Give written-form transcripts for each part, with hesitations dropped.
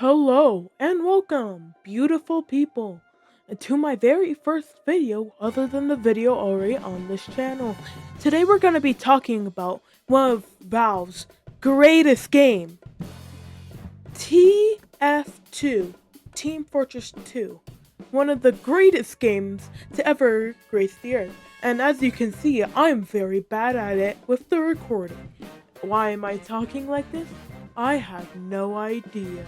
Hello and welcome, beautiful people, to my very first video other than the video already on this channel. Today we're going to be talking about one of Valve's greatest game, TF2, Team Fortress 2. One of the greatest games to ever grace the earth. And as you can see, I'm very bad at it with the recording. Why am I talking like this? I have no idea.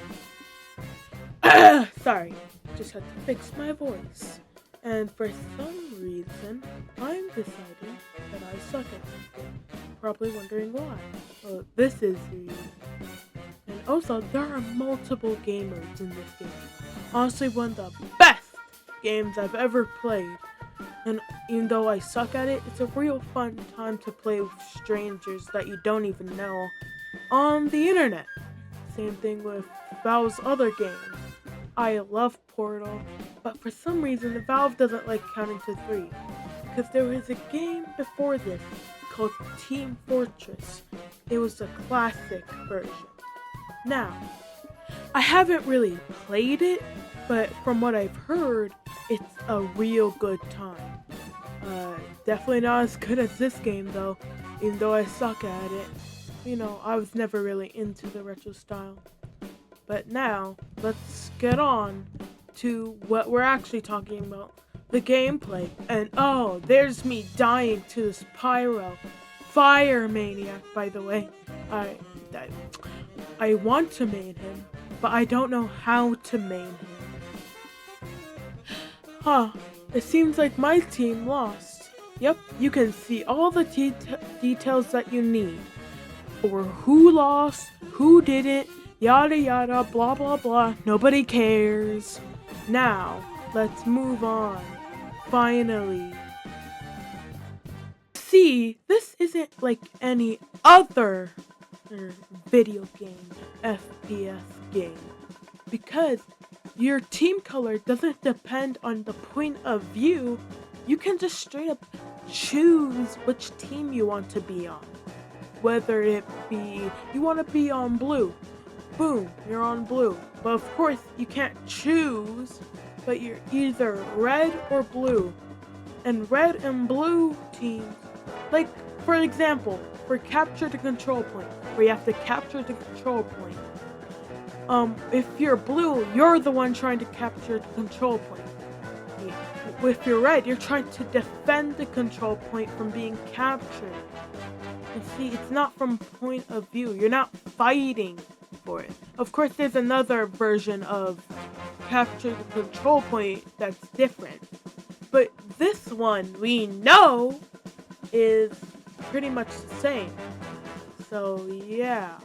Sorry, just had to fix my voice. And for some reason, I'm deciding that I suck at this game. Probably wondering why. Well, this is the reason. And also, there are multiple game modes in this game. Honestly, one of the best games I've ever played. And even though I suck at it, it's a real fun time to play with strangers that you don't even know on the internet. Same thing with Valve's other games. I love Portal, but for some reason Valve doesn't like counting to 3. Because there was a game before this called Team Fortress. It was a classic version. Now, I haven't really played it, but from what I've heard, it's a real good time. Definitely not as good as this game though, even though I suck at it. You know, I was never really into the retro style. But now, let's get on to what we're actually talking about, the gameplay. And oh, there's me dying to this Pyro. Fire Maniac, by the way. I want to main him, but I don't know how to main him. It seems like my team lost. Yep, you can see all the details that you need. Or who lost, who didn't, yada yada, blah blah blah, nobody cares. Now, let's move on. Finally. See, this isn't like any other video game, FPS game. Because your team color doesn't depend on the point of view. You can just straight up choose which team you want to be on. Whether it be, you want to be on blue. Boom, you're on blue. But of course, you can't choose, but you're either red or blue. And red and blue teams, like, for example, for capture the control point, where you have to capture the control point. If you're blue, you're the one trying to capture the control point. If you're red, you're trying to defend the control point from being captured. And see, it's not from point of view. You're not fighting for it. Of course, there's another version of capture the control point that's different. But this one, we know, is pretty much the same. So, yeah.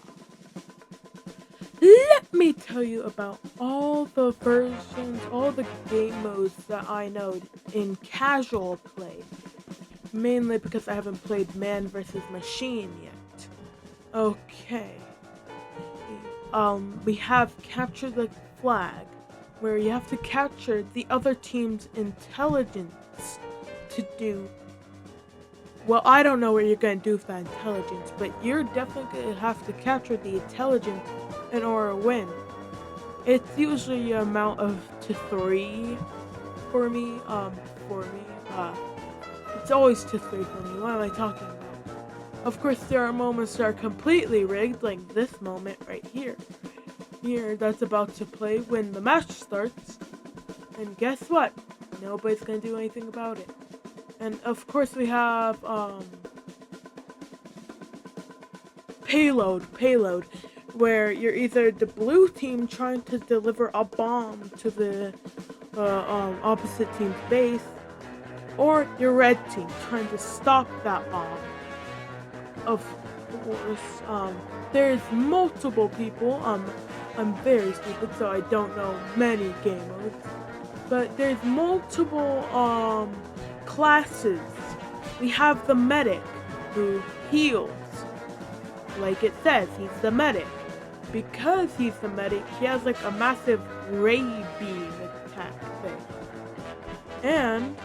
Let me tell you about all the versions, all the game modes that I know in casual play. Mainly because I haven't played Man vs. Machine yet. Okay. We have Capture the Flag, where you have to capture the other team's intelligence to do. Well, I don't know what you're gonna do with that intelligence, but you're definitely gonna have to capture the intelligence in order to win. It's usually an amount of to 3 for me. It's always to 3 for me. What am I talking about? Of course, there are moments that are completely rigged, like this moment right here. Here, that's about to play when the match starts. And guess what? Nobody's gonna do anything about it. And of course, we have payload, where you're either the blue team trying to deliver a bomb to the opposite team's base, or your red team trying to stop that bomb. Of course, there's multiple people. I'm very stupid, so I don't know many game modes. But there's multiple classes. We have the medic, who heals. Like it says, he's the medic. Because he's the medic, he has like a massive ray beam attack thing. And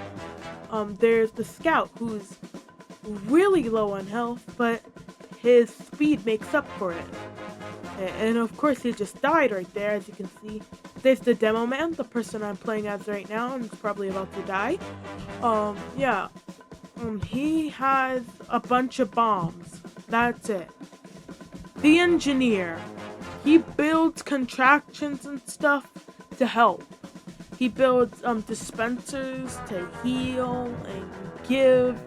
there's the scout, who's really low on health, but his speed makes up for it. And of course, he just died right there, as you can see. There's the demo man, the person I'm playing as right now, and is probably about to die. Yeah. He has a bunch of bombs. That's it. The engineer. He builds contractions and stuff to help. He builds dispensers to heal and give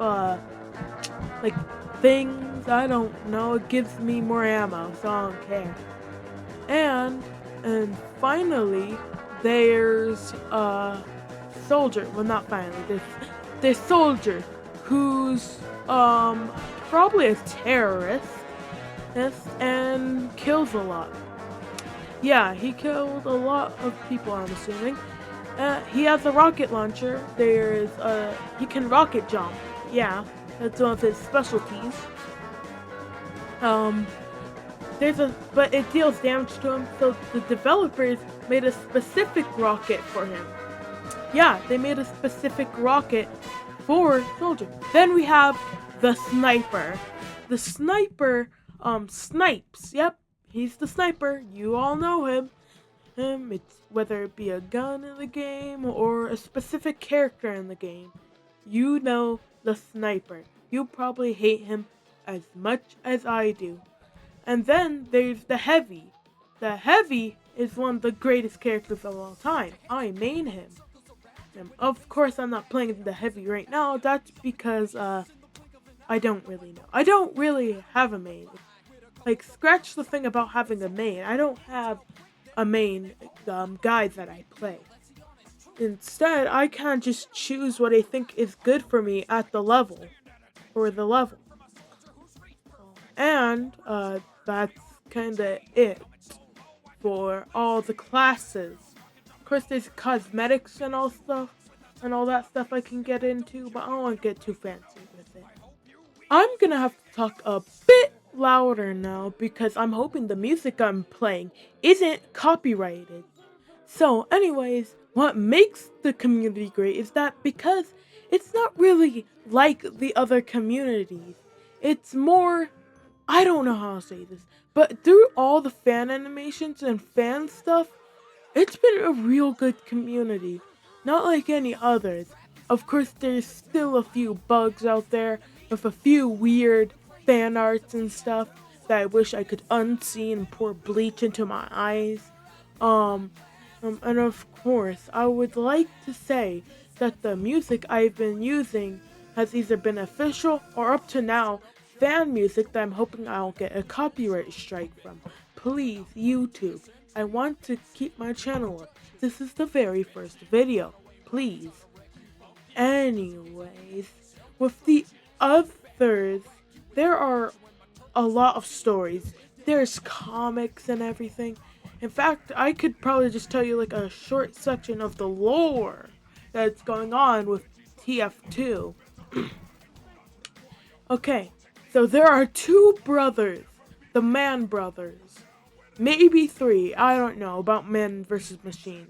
like things. I don't know. It gives me more ammo, so I don't care. And finally, there's a soldier. Well, not finally. There's soldier who's probably a terrorist and kills a lot. Yeah, he killed a lot of people, I'm assuming. He has a rocket launcher. He can rocket jump. Yeah, that's one of his specialties. Um, but it deals damage to him, so the developers made a specific rocket for him. Yeah, they made a specific rocket for Soldier. Then we have the sniper. The sniper, snipes. Yep, he's the sniper. You all know him. It's whether it be a gun in the game or a specific character in the game. You know the sniper. You probably hate him as much as I do. And then there's the heavy. The heavy is one of the greatest characters of all time. I main him. And of course, I'm not playing the heavy right now. That's because I don't really know. I don't really have a main. Like, scratch the thing about having a main. I don't have a main guy that I play. Instead, I can just choose what I think is good for me at the level. For the level. And that's kind of it for all the classes. Of course, there's cosmetics and all that stuff I can get into, but I don't want to get too fancy with it. I'm gonna have to talk a bit louder now because I'm hoping the music I'm playing isn't copyrighted. So, anyways, what makes the community great is that because it's not really like the other communities, it's more, I don't know how to say this, but through all the fan animations and fan stuff, it's been a real good community. Not like any others. Of course, there's still a few bugs out there with a few weird fan arts and stuff that I wish I could unsee and pour bleach into my eyes. And of course, I would like to say that the music I've been using has either been official or up to now fan music that I'm hoping I'll get a copyright strike from. Please, YouTube, I want to keep my channel up. This is the very first video. Please. Anyways, with the others, there are a lot of stories. There's comics and everything. In fact, I could probably just tell you like a short section of the lore that's going on with TF2. Okay, so there are two brothers, the Man Brothers. Maybe three, I don't know, about Man versus Machine.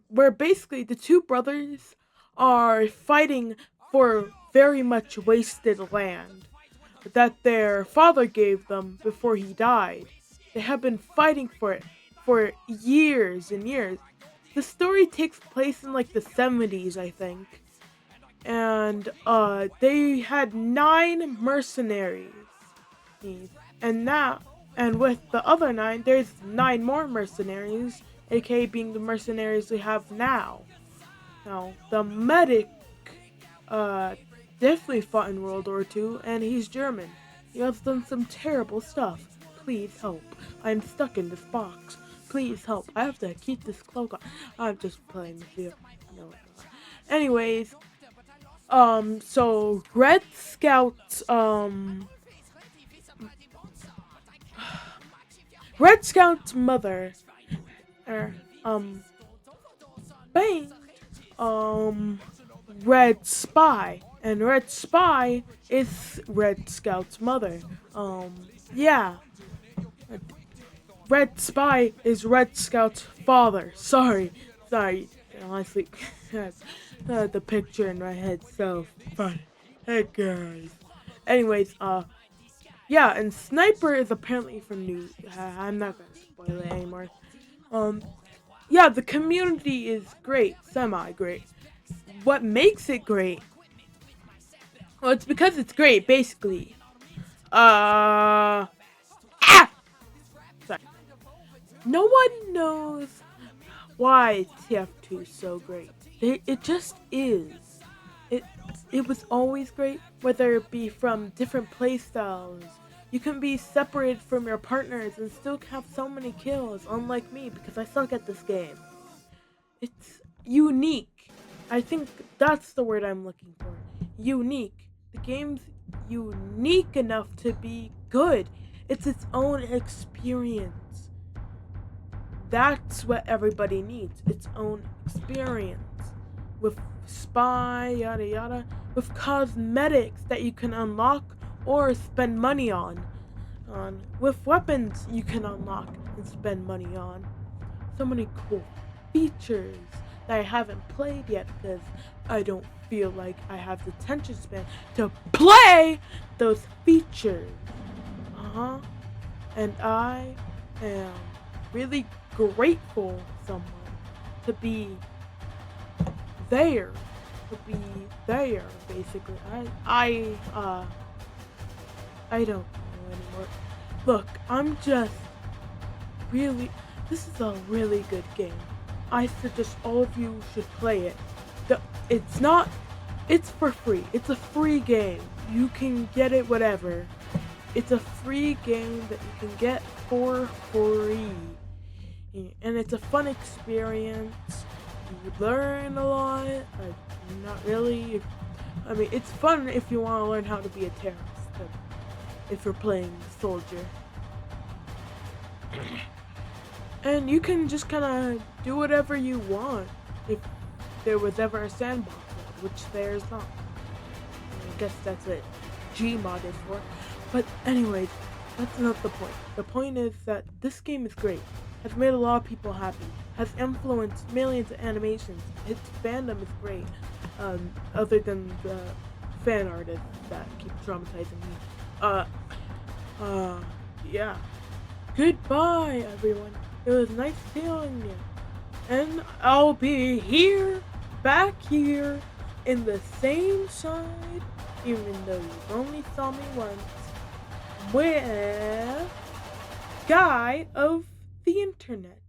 Where basically the two brothers are fighting for very much wasted land that their father gave them before he died. They have been fighting for it for years and years. The story takes place in like the 70s, I think. And they had 9 mercenaries. And with the other 9, there's 9 more mercenaries, aka being the mercenaries we have now. Now, the medic definitely fought in World War II, and he's German. He has done some terrible stuff. Please help. I'm stuck in this box. Please help. I have to keep this cloak on. I'm just playing with you. No, anyways, so Red Scout's, Red Scout's mother, banged, Red Spy, and Red Spy is Red Scout's mother. Yeah. Red Spy is Red Scout's father. Sorry. Honestly, the picture in my head so funny. Hey guys. Anyways, Yeah, and Sniper is apparently from New. I'm not gonna spoil it anymore. Um, yeah, the community is great, semi-great. What makes it great? Well, it's because it's great, basically. Uh, ah! Sorry. No one knows why TF2 is so great. It just is. It it was always great, whether it be from different playstyles. You can be separated from your partners and still have so many kills, unlike me, because I suck at this game. It's unique. I think that's the word I'm looking for. Unique. The game's unique enough to be good. It's its own experience. That's what everybody needs. Its own experience. With spy, yada yada. With cosmetics that you can unlock or spend money on. With weapons you can unlock and spend money on. So many cool features that I haven't played yet because I don't feel like I have the attention span to play those features. And I am really grateful someone to be there. To be there, basically. I don't know anymore. Look, I'm just really, this is a really good game. I suggest all of you should play it. It's not, it's for free. It's a free game. You can get it whatever. It's a free game that you can get for free. And it's a fun experience. You learn a lot. Not really. I mean, it's fun if you want to learn how to be a terrorist. If you're playing soldier. And you can just kind of do whatever you want if there was ever a sandbox mode, which there's not. I guess that's what Gmod is for. But anyways, that's not the point. The point is that this game is great. Has made a lot of people happy. Has influenced millions of animations. Its fandom is great. Other than the fan artists that keep traumatizing me. Yeah. Goodbye, everyone. It was nice seeing you. And I'll be here, back here, in the same side, even though you only saw me once, with Guy of the Internet.